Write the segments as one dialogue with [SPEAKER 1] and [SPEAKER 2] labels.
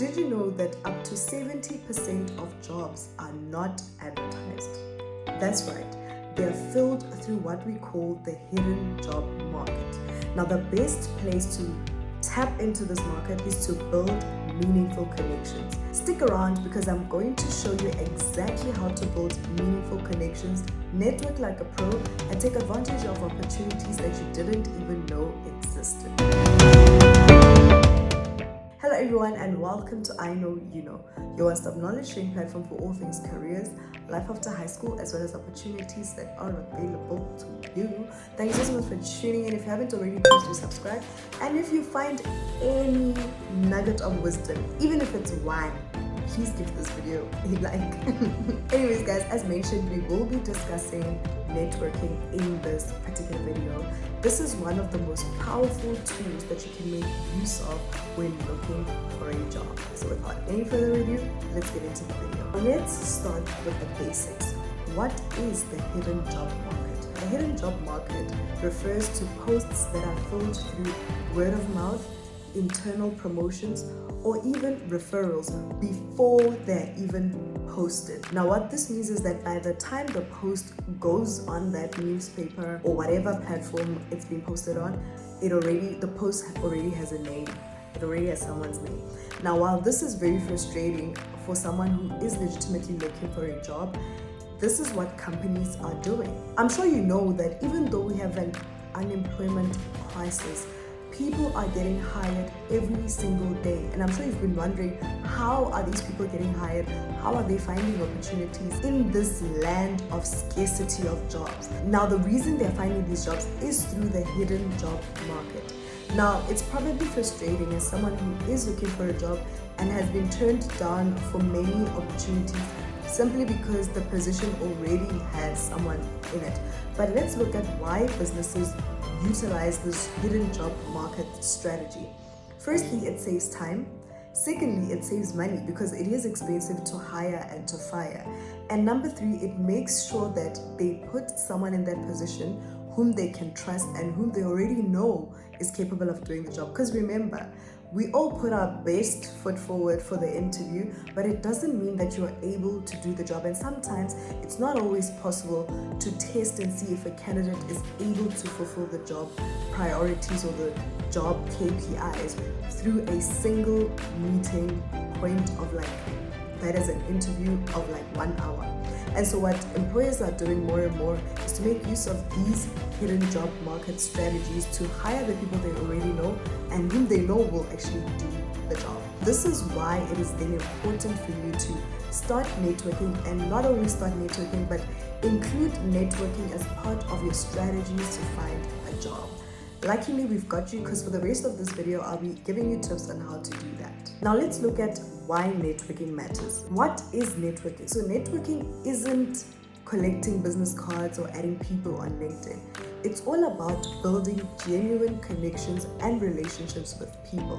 [SPEAKER 1] Did you know that up to 70% of jobs are not advertised? That's right, they're filled through what we call the hidden job market. Now, the best place to tap into this market is to build meaningful connections. Stick around because I'm going to show you exactly how to build meaningful connections, network like a pro, and take advantage of opportunities that you didn't even know existed. Hello everyone and welcome to I Know You Know, your one-stop knowledge sharing platform for all things careers, life after high school, as well as opportunities that are available to you. Thank you so much for tuning in. If you haven't already, please do subscribe. And if you find any nugget of wisdom, even if it's one, please give this video a like. Anyways guys, as mentioned, we will be discussing networking in this particular video. This is one of the most powerful tools that you can make use of when looking for a job. So without any further ado, let's get into the video. Let's start with the basics. What is the hidden job market? The hidden job market refers to posts that are filled through word of mouth, internal promotions, or even referrals before they're even posted. Now what this means is that by the time the post goes on that newspaper or whatever platform it's been posted on, the post already has a name. It already has someone's name. Now while this is very frustrating for someone who is legitimately looking for a job, this is what companies are doing. I'm sure you know that even though we have an unemployment crisis, people are getting hired every single day, and I'm sure you've been wondering, how are these people getting hired? How are they finding opportunities in this land of scarcity of jobs? Now the reason they're finding these jobs is through the hidden job market. Now it's probably frustrating as someone who is looking for a job and has been turned down for many opportunities simply because the position already has someone in it. But let's look at why businesses utilize this hidden job market strategy. Firstly, it saves time. Secondly, it saves money because it is expensive to hire and to fire. And number three, it makes sure that they put someone in that position whom they can trust and whom they already know is capable of doing the job. Because remember, we all put our best foot forward for the interview, but it doesn't mean that you are able to do the job. And sometimes it's not always possible to test and see if a candidate is able to fulfill the job priorities or the job KPIs through a single meeting point of that is an interview of 1 hour. And so what employers are doing more and more is to make use of these hidden job market strategies to hire the people they already know and whom they know will actually do the job. This is why it is then important for you to start networking, and not only start networking, but include networking as part of your strategies to find a job. Luckily, we've got you, because for the rest of this video, I'll be giving you tips on how to do that. Now let's look at why networking matters. What is networking? So networking isn't collecting business cards or adding people on LinkedIn. It's all about building genuine connections and relationships with people.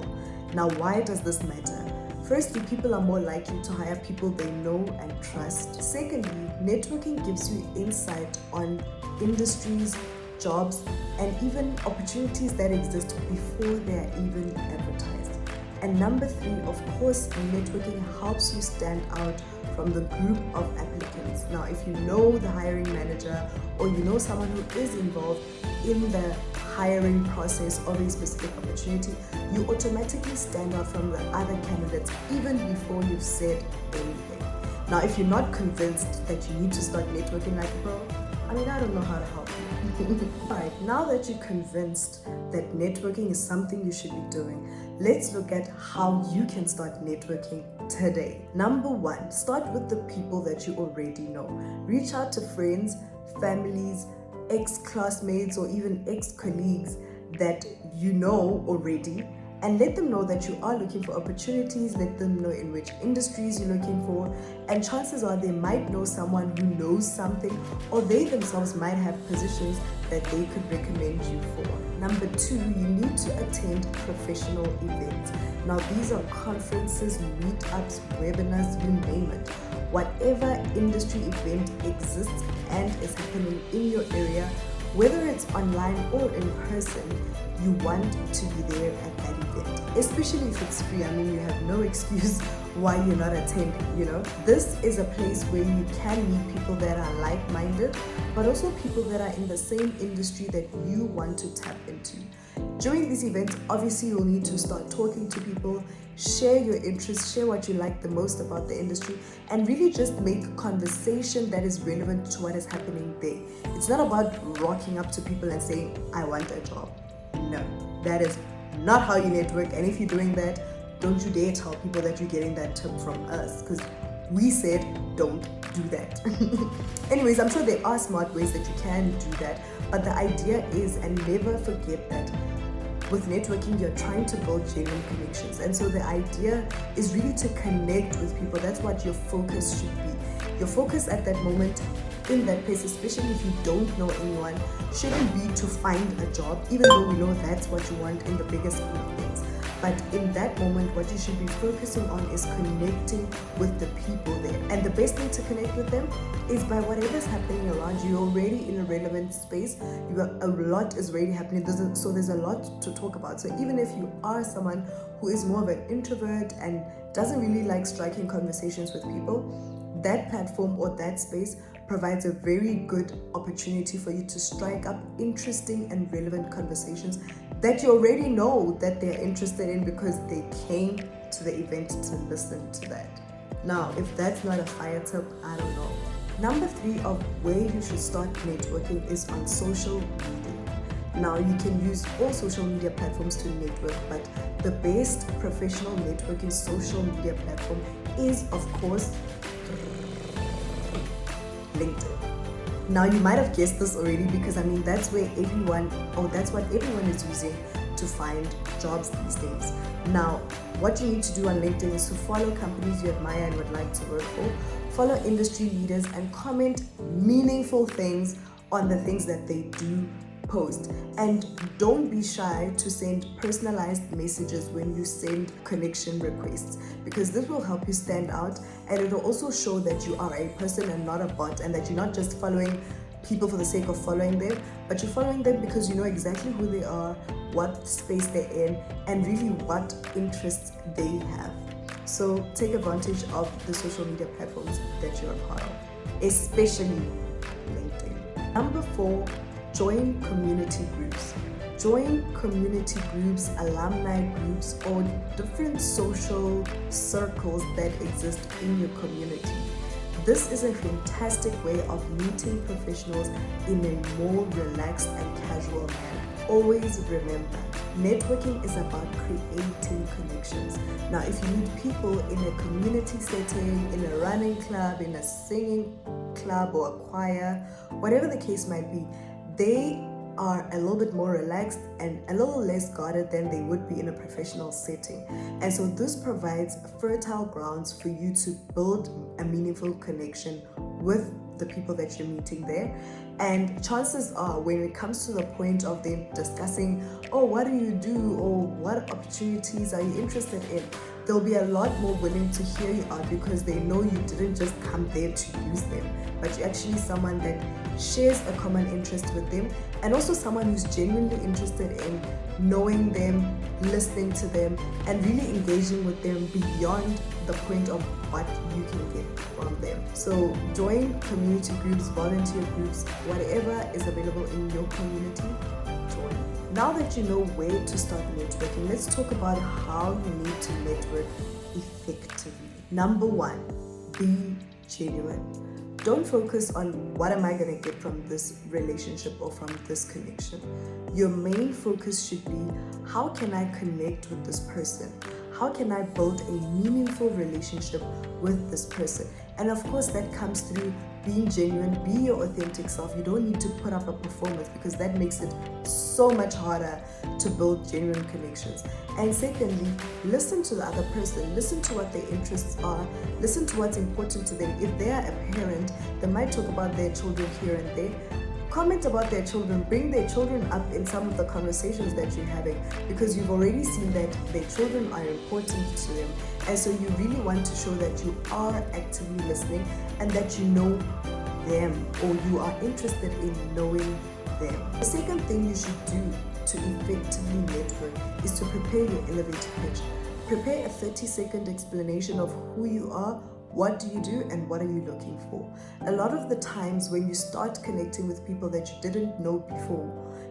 [SPEAKER 1] Now, why does this matter? Firstly, people are more likely to hire people they know and trust. Secondly, networking gives you insight on industries, jobs, and even opportunities that exist before they are even advertised. And number three, of course, networking helps you stand out from the group of applicants. Now, if you know the hiring manager or you know someone who is involved in the hiring process of a specific opportunity, you automatically stand out from the other candidates even before you've said anything. Now, if you're not convinced that you need to start networking like a pro, I don't know how to help you. Alright, now that you're convinced that networking is something you should be doing, let's look at how you can start networking today. Number one, start with the people that you already know. Reach out to friends, families, ex-classmates, or even ex-colleagues that you know already, and let them know that you are looking for opportunities. Let them know in which industries you're looking for, and chances are they might know someone who knows something, or they themselves might have positions that they could recommend you for. Number two, you need to attend professional events. Now these are conferences, meetups, webinars, you name it. Whatever industry event exists and is happening in your area, Whether it's online or in person, you want to be there at that event, especially if it's free. I mean, you have no excuse why you're not attending. This is a place where you can meet people that are like-minded, but also people that are in the same industry that you want to tap into. During these events, obviously you'll need to start talking to people, share your interests, share what you like the most about the industry, and really just make conversation that is relevant to what is happening there. It's not about rocking up to people and saying, I want a job. No, that is not how you network. And if you're doing that, don't you dare tell people that you're getting that tip from us, because we said don't do that. Anyways, I'm sure there are smart ways that you can do that, but the idea is, and never forget that with networking, you're trying to build genuine connections. And so the idea is really to connect with people. That's what your focus should be. Your focus at that moment in that place, especially if you don't know anyone, shouldn't be to find a job, even though we know that's what you want in the biggest scheme of things. But in that moment, what you should be focusing on is connecting with the people there. And the best way to connect with them is by whatever's happening around you. You're already in a relevant space. A lot is already happening. So there's a lot to talk about. So even if you are someone who is more of an introvert and doesn't really like striking conversations with people, that platform or that space provides a very good opportunity for you to strike up interesting and relevant conversations that you already know that they're interested in because they came to the event to listen to that. Now, if that's not a fire tip, I don't know. Number 3 of where you should start networking is on social media. Now, you can use all social media platforms to network, but the best professional networking social media platform is, of course, LinkedIn. Now, you might have guessed this already because that's what everyone is using to find jobs these days. Now, what you need to do on LinkedIn is to follow companies you admire and would like to work for, follow industry leaders, and comment meaningful things on the things that they do post. And don't be shy to send personalized messages when you send connection requests, because this will help you stand out, and it will also show that you are a person and not a bot, and that you're not just following people for the sake of following them, but you're following them because you know exactly who they are, what space they're in, and really what interests they have. So take advantage of the social media platforms that you're a part of, especially LinkedIn. Number 4, join community groups. Join community groups, alumni groups, or different social circles that exist in your community. This is a fantastic way of meeting professionals in a more relaxed and casual manner. Always remember, networking is about creating connections. Now, if you meet people in a community setting, in a running club, in a singing club or a choir, whatever the case might be, they are a little bit more relaxed and a little less guarded than they would be in a professional setting. And so this provides fertile grounds for you to build a meaningful connection with the people that you're meeting there. And chances are, when it comes to the point of them discussing, oh, what do you do, or what opportunities are you interested in, they'll be a lot more willing to hear you out because they know you didn't just come there to use them, but you're actually someone that shares a common interest with them, and also someone who's genuinely interested in knowing them, listening to them, and really engaging with them beyond the point of what you can get from them. So join community groups, volunteer groups, whatever is available in your community, join. Now that you know where to start networking, let's talk about how you need to network effectively. Number 1, be genuine. Don't focus on what am I going to get from this relationship or from this connection. Your main focus should be, how can I connect with this person? How can I build a meaningful relationship with this person? And of course, that comes through being genuine, be your authentic self. You don't need to put up a performance because that makes it so much harder to build genuine connections. And secondly, listen to the other person, listen to what their interests are, listen to what's important to them. If they are a parent, they might talk about their children here and there. Comment about their children, bring their children up in some of the conversations that you're having, because you've already seen that their children are important to them. And so you really want to show that you are actively listening and that you know them, or you are interested in knowing them. The second thing you should do to effectively network is to prepare your elevator pitch. Prepare a 30-second explanation of who you are, what do you do, and what are you looking for. A lot of the times when you start connecting with people that you didn't know before,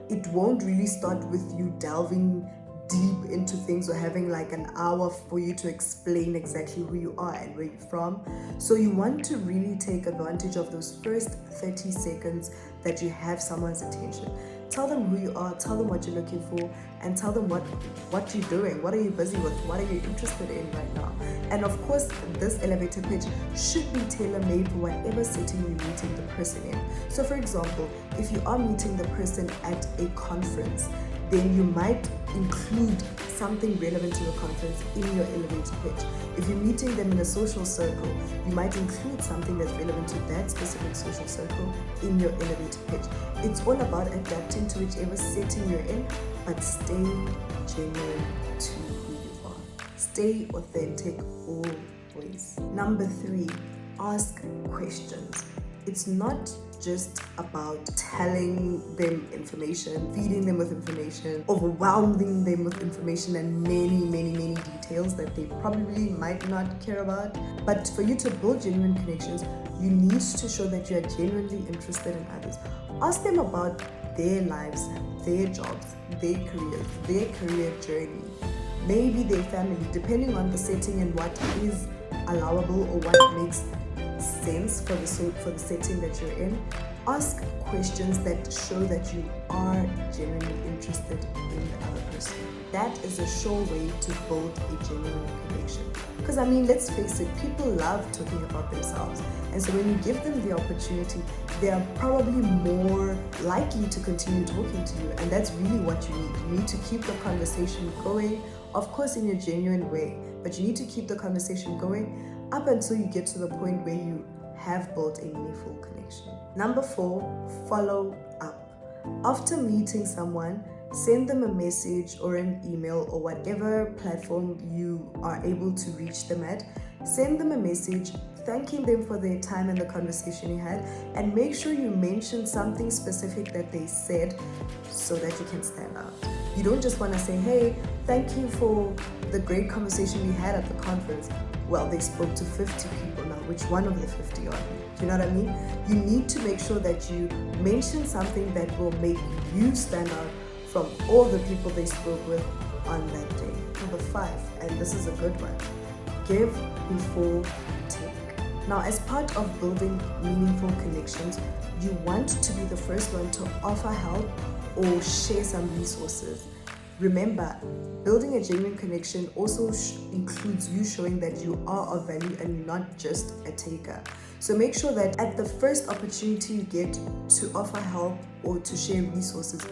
[SPEAKER 1] it won't really start with you delving deep into things or having like an hour for you to explain exactly who you are and where you're from. So you want to really take advantage of those first 30 seconds that you have someone's attention. Tell them who you are, tell them what you're looking for, and tell them what you're doing, what are you busy with, what are you interested in right now. And of course, this elevator pitch should be tailor-made for whatever setting you're meeting the person in. So for example, if you are meeting the person at a conference, then you might include something relevant to the conference in your elevator pitch. If you're meeting them in a social circle, you might include something that's relevant to that specific social circle in your elevator pitch. It's all about adapting to whichever setting you're in, but stay genuine to who you are. Stay authentic always. Number 3, ask questions. It's not just about telling them information, feeding them with information, overwhelming them with information and many details that they probably might not care about. But for you to build genuine connections, you need to show that you are genuinely interested in others. Ask them about their lives, their jobs, their careers, their career journey, maybe their family, depending on the setting and what is allowable or what makes sense for the setting that you're in. Ask questions that show that you are genuinely interested in the other person. That is a sure way to build a genuine connection. Because I mean, let's face it, people love talking about themselves. And so when you give them the opportunity, they are probably more likely to continue talking to you. And that's really what you need. You need to keep the conversation going, of course in your genuine way, but you need to keep the conversation going up until you get to the point where you have built a meaningful connection. Number 4, follow up. After meeting someone, send them a message or an email or whatever platform you are able to reach them at. Send them a message thanking them for their time and the conversation you had, and make sure you mention something specific that they said so that you can stand out. You don't just want to say, hey, thank you for the great conversation we had at the conference. Well, they spoke to 50 people now. Which one of the 50 are you? Do you know what I mean? You need to make sure that you mention something that will make you stand out from all the people they spoke with on that day. Number 5, and this is a good one, give before you take. Now, as part of building meaningful connections, you want to be the first one to offer help or share some resources. Remember, building a genuine connection also includes you showing that you are of value and you're not just a taker. So make sure that at the first opportunity you get to offer help or to share resources,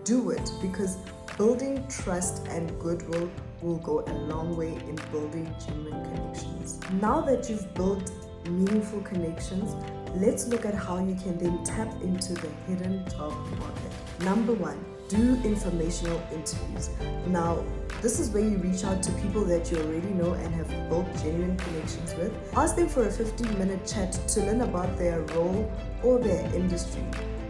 [SPEAKER 1] do it, because building trust and goodwill will go a long way in building genuine connections. Now that you've built meaningful connections, let's look at how you can then tap into the hidden job market. Number 1, do informational interviews. Now, this is where you reach out to people that you already know and have built genuine connections with. Ask them for a 15-minute chat to learn about their role or their industry.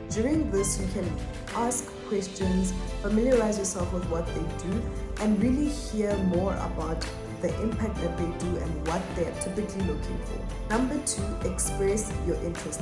[SPEAKER 1] During this, you can ask questions, familiarize yourself with what they do, and really hear more about the impact that they do and what they are typically looking for. Number 2, express your interest.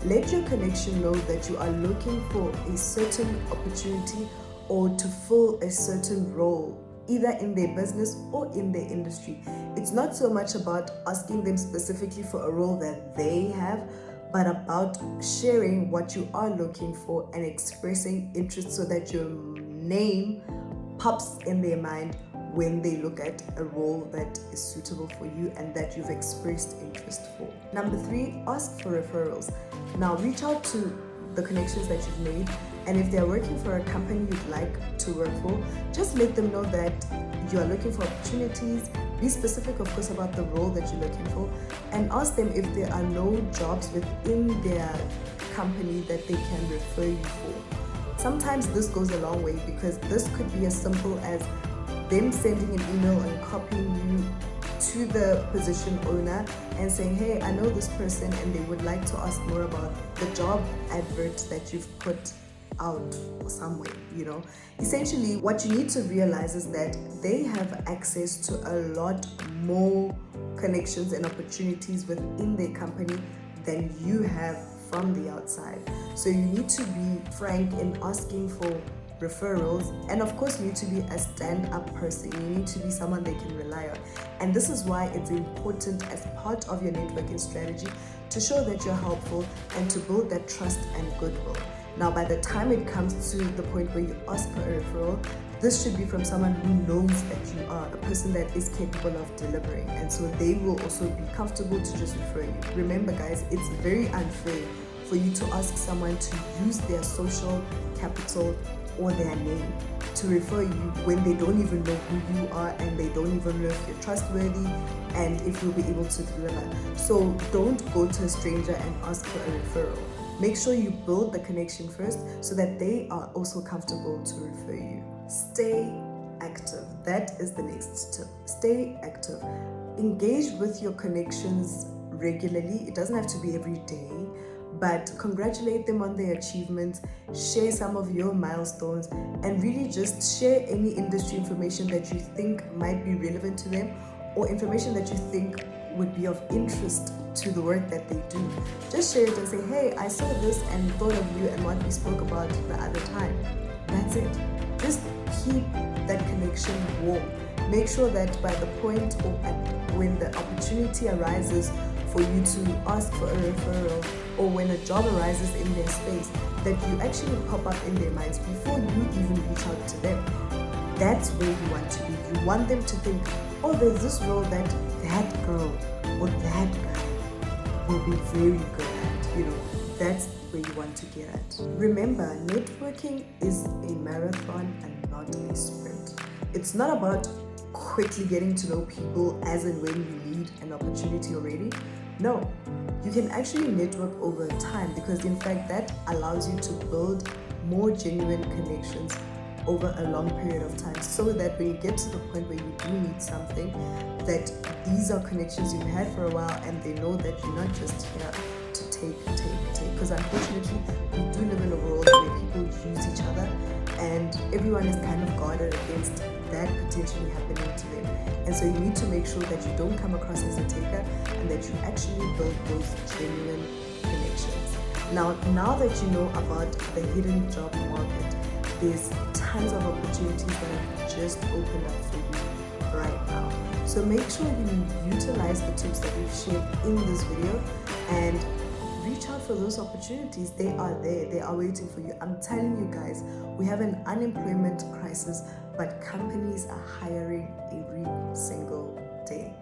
[SPEAKER 1] Let your connection know that you are looking for a certain opportunity or to fill a certain role, either in their business or in their industry. It's not so much about asking them specifically for a role that they have, but about sharing what you are looking for and expressing interest so that your name pops in their mind when they look at a role that is suitable for you and that you've expressed interest for. Number 3, ask for referrals. Now, reach out to the connections that you've made, and if they're working for a company you'd like to work for, just let them know that you are looking for opportunities. Be specific, of course, about the role that you're looking for, and ask them if there are no jobs within their company that they can refer you for. Sometimes this goes a long way, because this could be as simple as them sending an email and copying you to the position owner and saying, hey, I know this person and they would like to ask more about the job advert that you've put out somewhere, Essentially, what you need to realize is that they have access to a lot more connections and opportunities within their company than you have from the outside. So you need to be frank in asking for referrals, and of course you need to be a stand-up person. You need to be someone they can rely on, and this is why it's important as part of your networking strategy to show that you're helpful and to build that trust and goodwill. Now, by the time it comes to the point where you ask for a referral, this should be from someone who knows that you are a person that is capable of delivering, and so they will also be comfortable to just refer you. Remember guys, it's very unfair for you to ask someone to use their social capital or their name to refer you when they don't even know who you are, and they don't even know if you're trustworthy and if you'll be able to deliver. So don't go to a stranger and ask for a referral. Make sure you build the connection first so that they are also comfortable to refer you. Stay active. That is the next tip. Stay active. Engage with your connections regularly. It doesn't have to be every day, but congratulate them on their achievements, share some of your milestones, and really just share any industry information that you think might be relevant to them, or information that you think would be of interest to the work that they do. Just share it and say, hey, I saw this and thought of you and what we spoke about the other time. That's it. Just keep that connection warm. Make sure that by the point or when the opportunity arises for you to ask for a referral, or when a job arises in their space, that you actually pop up in their minds before you even reach out to them. That's where you want to be. You want them to think, oh, there's this role that girl or that guy will be very good at. That's where you want to get at. Remember, networking is a marathon and not a sprint. It's not about quickly getting to know people as and when you need an opportunity already. No, you can actually network over time, because in fact that allows you to build more genuine connections over a long period of time, so that when you get to the point where you do need something, that these are connections you've had for a while and they know that you're not just here to take. Because unfortunately, we do live in a world where people use each other, and everyone is kind of guarded against that potentially happening to them. And so you need to make sure that you don't come across as a taker, and that you actually build those genuine connections. Now that you know about the hidden job market, there's tons of opportunities that have just opened up for you right now. So make sure you utilize the tips that we've shared in this video and reach out for those opportunities. They are there. They are waiting for you. I'm telling you guys, we have an unemployment crisis, but companies are hiring every single day.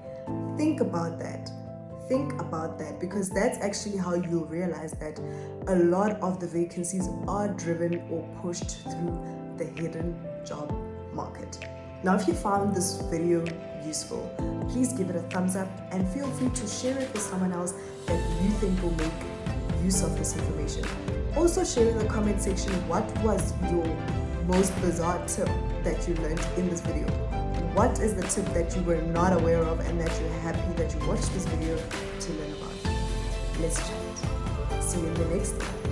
[SPEAKER 1] Think about that. Because that's actually how you'll realize that a lot of the vacancies are driven or pushed through the hidden job market. Now, if you found this video useful, please give it a thumbs up and feel free to share it with someone else that you think will make use of this information. Also share in the comment section what was your most bizarre tip that you learned in this video. What is the tip that you were not aware of and that you're happy that you watched this video to learn about? Let's chat. See you in the next one.